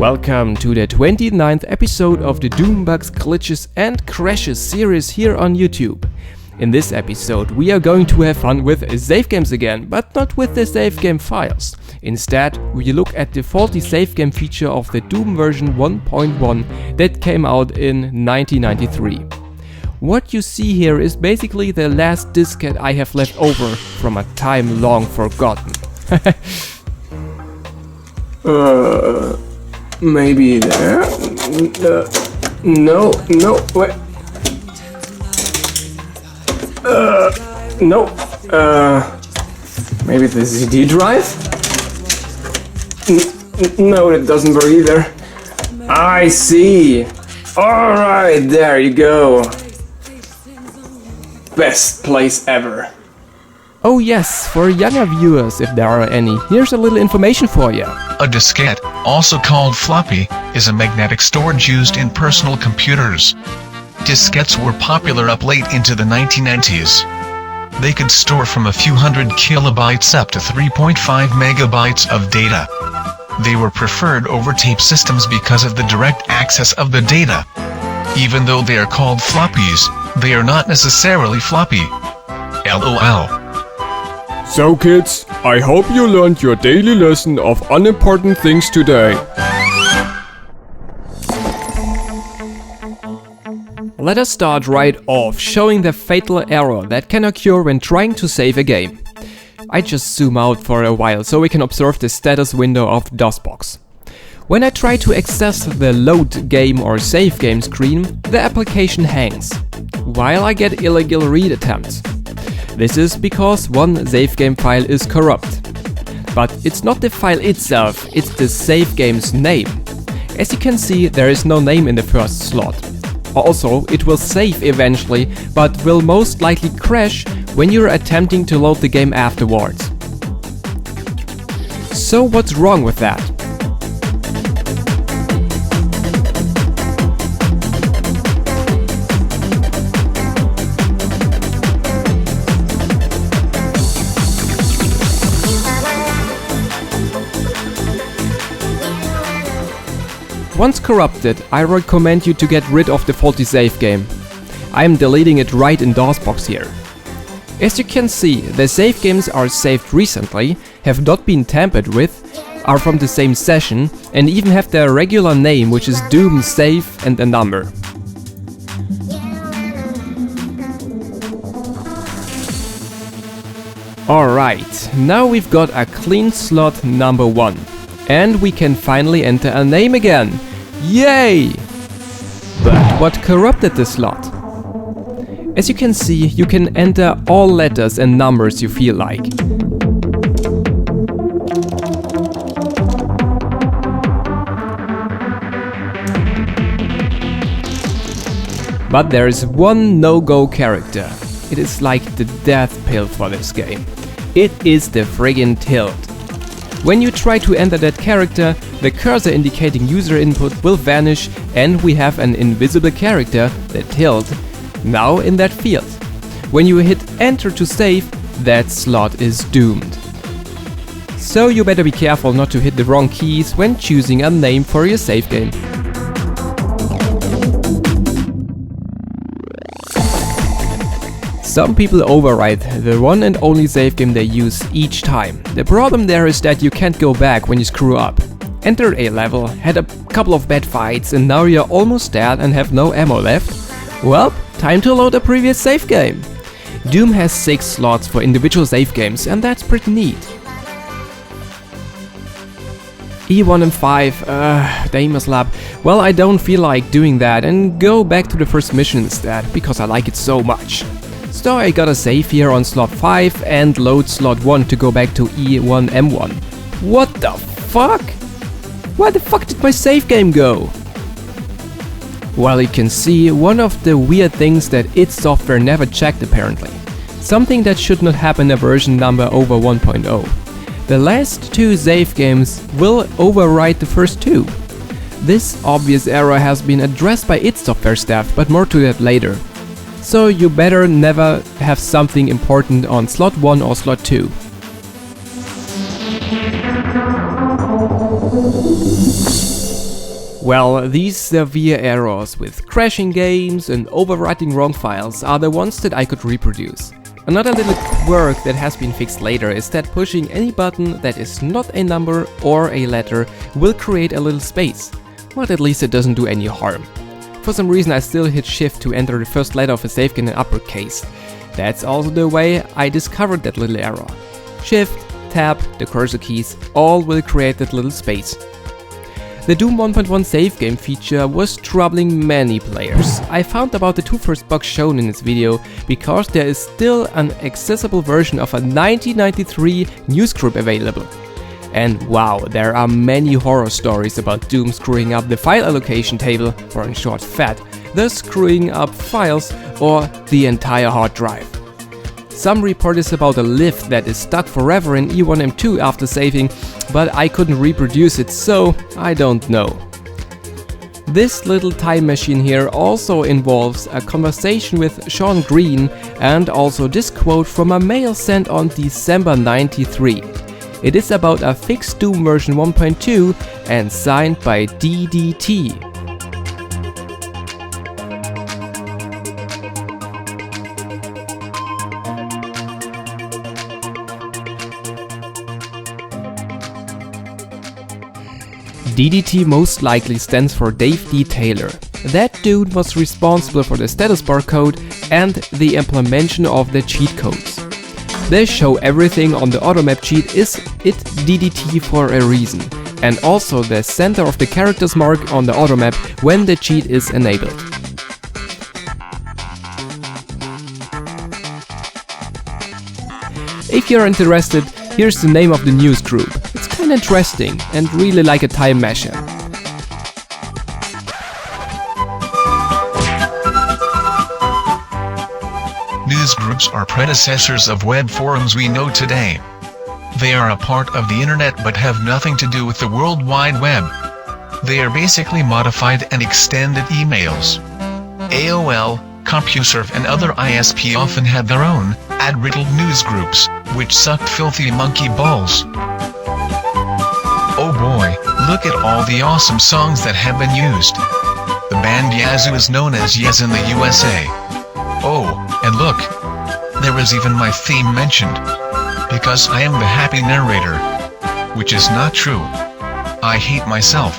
Welcome to the 29th episode of the DooM Bugs, Glitches and Crashes series here on YouTube. In this episode we are going to have fun with save games again, but not with the save game files. Instead, we look at the faulty save game feature of the DooM version 1.1 that came out in 1993. What you see here is basically the last diskette I have left over from a time long forgotten. Maybe there? No, wait. No. Maybe the CD drive? No, it doesn't work either. I see. Alright, there you go. Best place ever. Oh yes, for younger viewers, if there are any, here's a little information for you. A diskette, also called floppy, is a magnetic storage used in personal computers. Diskettes were popular up late into the 1990s. They could store from a few hundred kilobytes up to 3.5 megabytes of data. They were preferred over tape systems because of the direct access of the data. Even though they are called floppies, they are not necessarily floppy. LOL. So kids, I hope you learned your daily lesson of unimportant things today. Let us start right off, showing the fatal error that can occur when trying to save a game. I just zoom out for a while so we can observe the status window of the DOSBox. When I try to access the load game or save game screen, the application hangs, while I get illegal read attempts. This is because one save game file is corrupt. But it's not the file itself, it's the save game's name. As you can see, there is no name in the first slot. Also, it will save eventually, but will most likely crash when you're attempting to load the game afterwards. So what's wrong with that? Once corrupted, I recommend you to get rid of the faulty save game. I am deleting it right in DOSBox here. As you can see, the save games are saved recently, have not been tampered with, are from the same session, and even have their regular name, which is DooM save and a number. Alright, now we've got a clean slot number 1. And we can finally enter a name again. Yay! But what corrupted the slot? As you can see, you can enter all letters and numbers you feel like. But there is one no-go character. It is like the death pill for this game. It is the friggin' tilt. When you try to enter that character, the cursor indicating user input will vanish and we have an invisible character, the tilt, now in that field. When you hit enter to save, that slot is doomed. So you better be careful not to hit the wrong keys when choosing a name for your save game. Some people overwrite the one and only save game they use each time. The problem there is that you can't go back when you screw up. Entered a level, had a couple of bad fights and now you're almost dead and have no ammo left? Well, time to load a previous save game. DooM has 6 slots for individual save games and that's pretty neat. E1 and 5, Damer's Lab. Well, I don't feel like doing that and go back to the first mission instead, because I like it so much. So I gotta save here on slot 5 and load slot 1 to go back to E1M1. What the fuck? Where the fuck did my save game go? Well, you can see one of the weird things that id Software never checked apparently. Something that should not happen in version number over 1.0. The last 2 save games will overwrite the first 2. This obvious error has been addressed by id Software staff, but more to that later. So you better never have something important on slot 1 or slot 2. Well, these severe errors with crashing games and overwriting wrong files are the ones that I could reproduce. Another little quirk that has been fixed later is that pushing any button that is not a number or a letter will create a little space, but at least it doesn't do any harm. For some reason I still hit shift to enter the first letter of a save game in uppercase. That's also the way I discovered that little error. Shift, tab, the cursor keys, all will create that little space. The DooM 1.1 save game feature was troubling many players. I found about the 2 first bugs shown in this video because there is still an accessible version of a 1993 newsgroup available. And wow, there are many horror stories about DooM screwing up the file allocation table, or in short FAT, thus screwing up files or the entire hard drive. Some report is about a lift that is stuck forever in E1.1 after saving, but I couldn't reproduce it, so I don't know. This little time machine here also involves a conversation with Sean Green and also this quote from a mail sent on December 93. It is about a fixed DooM version 1.2 and signed by DDT. DDT most likely stands for Dave D. Taylor. That dude was responsible for the status bar code and the implementation of the cheat codes. They show everything on the automap cheat is it DDT for a reason, and also the center of the characters mark on the automap when the cheat is enabled. If you're interested, here's the name of the news group. It's kinda interesting and really like a time machine. Newsgroups are predecessors of web forums we know today. They are a part of the internet but have nothing to do with the World Wide Web. They are basically modified and extended emails. AOL, CompuServe and other ISP often had their own, ad-riddled newsgroups, which sucked filthy monkey balls. Oh boy, look at all the awesome songs that have been used. The band Yazoo is known as Yaz in the USA. Oh, and look, there was even my theme mentioned. Because I am the happy narrator. Which is not true. I hate myself.